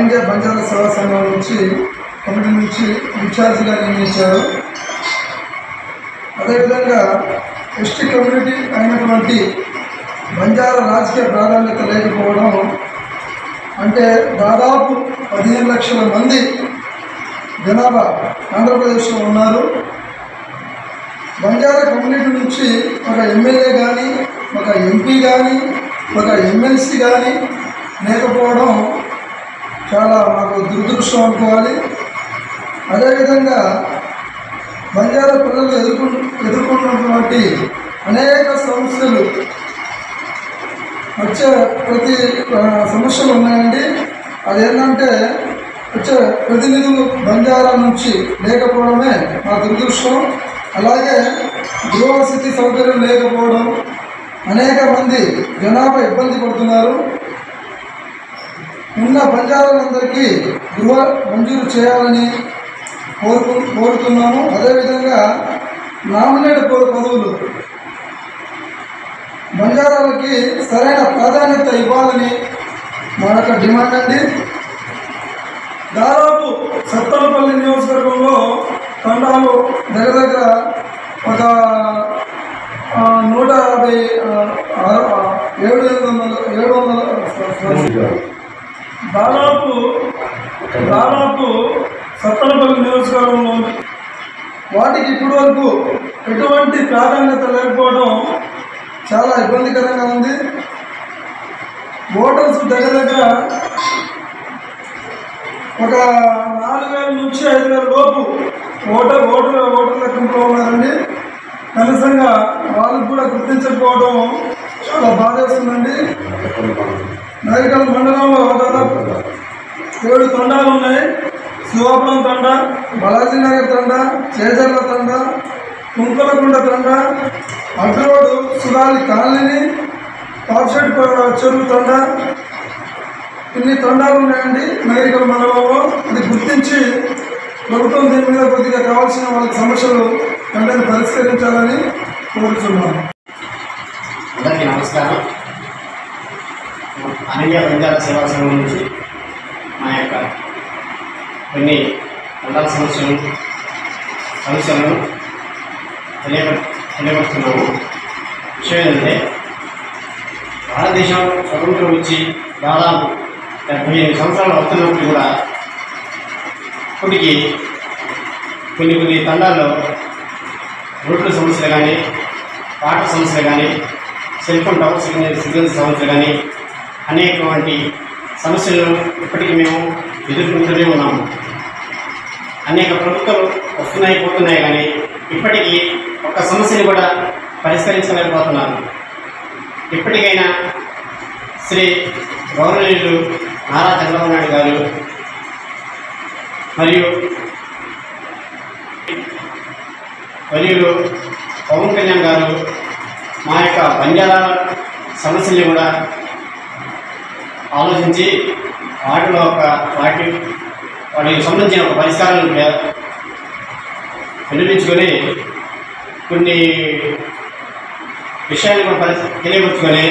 India Banjara సేవా సంఘం నుంచి కమిటీ నుంచి ఇన్ఛార్జిగా నియమించారు. అదేవిధంగా ఎస్టీ కమ్యూనిటీ అయినటువంటి బంజారా రాజకీయ ప్రాధాన్యత లేకపోవడం, అంటే దాదాపు 15 లక్షల మంది జనాభా ఆంధ్రప్రదేశ్లో ఉన్నారు. బంజారా కమ్యూనిటీ నుంచి ఒక ఎమ్మెల్యే కానీ, ఒక ఎంపీ కానీ, ఒక ఎమ్మెల్సీ కానీ లేకపోవడం చాలా మాకు దురదృష్టం అనుకోవాలి. అదేవిధంగా బంజారా ప్రజలు ఎదుర్కొన్నటువంటి అనేక సమస్యలు వచ్చే ప్రతి సమస్యలు ఉన్నాయండి. అదేంటంటే వచ్చే ప్రతినిధులు బంజారా నుంచి లేకపోవడమే మా దురదృష్టం. అలాగే గృహవసతి సౌకర్యం లేకపోవడం, అనేక మంది జనాభా ఇబ్బంది పడుతున్నారు. ఉన్న బంజారాలందరికీ గృహ మంజూరు చేయాలని కోరుతున్నాము. అదేవిధంగా నామినేట్ పదవులు బంజారాలకి సరైన ప్రాధాన్యత ఇవ్వాలని మా యొక్క డిమాండ్ అండి. దాదాపు సత్తలపల్లి నియోజకవర్గంలో తండాలు దగ్గర ఒక 700 దాదాపు సత్తలపల్లి నియోజకవర్గంలో వాటికి ఇప్పటి వరకు ఎటువంటి ప్రాధాన్యత లేకపోవడం చాలా ఇబ్బందికరంగా ఉంది. ఓటర్స్ దగ్గర ఒక 4000 నుంచి 5000 లోపు ఓటర్ల గుంపులో ఉన్నారండి. కనీసంగా వాళ్ళకు కూడా గుర్తించకపోవడం చాలా బాధేస్తుందండి. నగరికల్ మండలంలో దాదాపు 7 తండాలు ఉన్నాయి. శివాపురం తండ, బాలాజీనగర్ తండ, చేజర్ల తండ, కుంకలకుండ తండ, అడ్రోడు సుగాలి కాలనీ, కాప్షెడ్ చెరువు తండ, ఇన్ని తండాలు ఉన్నాయండి నగరికల్ మండలంలో. అది గుర్తించి ప్రభుత్వం దీని మీద కొద్దిగా కావాల్సిన వాళ్ళ సమస్యలు వెంటనే పరిష్కరించాలని కోరుతున్నాను. అందరికీ నమస్కారం. ఇండియా బంజారా సేవా సంఘం నుంచి మా యొక్క కొన్ని మండల సమస్యలను తెలియపరుస్తున్నాము. విషయం ఏంటంటే, భారతదేశం స్వతంత్రం వచ్చి దాదాపు 75 సంవత్సరాలు అవుతున్నప్పుడు కూడా ఇప్పటికీ కొన్ని తండాల్లో రోడ్ల సమస్యలు కానీ, వాటర్ సమస్యలు కానీ, సెల్ ఫోన్ టవర్ సిగ్నల్ సమస్యలు కానీ అనేకటువంటి సమస్యలను ఇప్పటికీ మేము ఎదుర్కొంటూనే ఉన్నాము. అనేక ప్రభుత్వాలు వస్తున్నాయి పోతున్నాయి కానీ ఇప్పటికీ ఒక్క సమస్యని కూడా పరిష్కరించలేకపోతున్నారు. ఇప్పటికైనా శ్రీ గౌరవనీయులు నారా చంద్రబాబు నాయుడు గారు మరియు పవన్ కళ్యాణ్ గారు మా యొక్క బంజారా సమస్యల్ని కూడా ఆలోచించి వాటికి సంబంధించిన ఒక పరిష్కారాలను వినిపించుకొని కొన్ని విషయాన్ని కూడా తెలియపరుచుకొని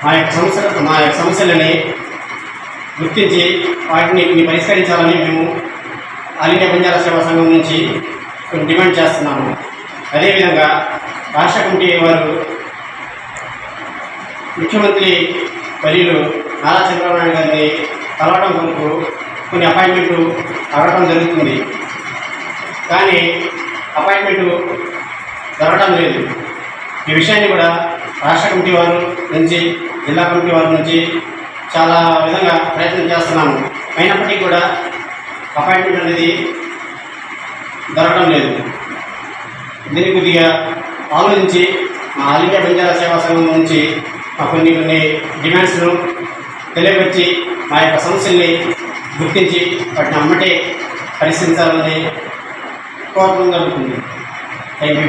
మా యొక్క సమస్యలని గుర్తించి వాటిని పరిష్కరించాలని మేము ఆల్ ఇండియా బంజారా సేవా సంఘం నుంచి కొన్ని డిమాండ్ చేస్తున్నాము. అదేవిధంగా రాష్ట్ర కమిటీ వారు ముఖ్యమంత్రి వర్యులు నారా చంద్రబాబు నాయుడు గారిని కలవడం కొరకు కొన్ని అపాయింట్మెంట్లు అడగడం జరుగుతుంది. కానీ అపాయింట్మెంటు జరగడం లేదు. ఈ విషయాన్ని కూడా రాష్ట్ర కమిటీ వారి నుంచి, జిల్లా కమిటీ వారి నుంచి చాలా విధంగా ప్రయత్నం చేస్తున్నాము. అయినప్పటికీ కూడా అపాయింట్మెంట్ అనేది జరగడం లేదు. దీన్ని కొద్దిగా ఆలోచించి మా ఆల్ ఇండియా బంజారా సేవా సంఘం నుంచి కొన్ని డిమాండ్స్ను తెలియపరిచి మా యొక్క సమస్యల్ని గుర్తించి వాటిని అమ్మటే పరిశీలించాలని కోరడం జరుగుతుంది. Thank you.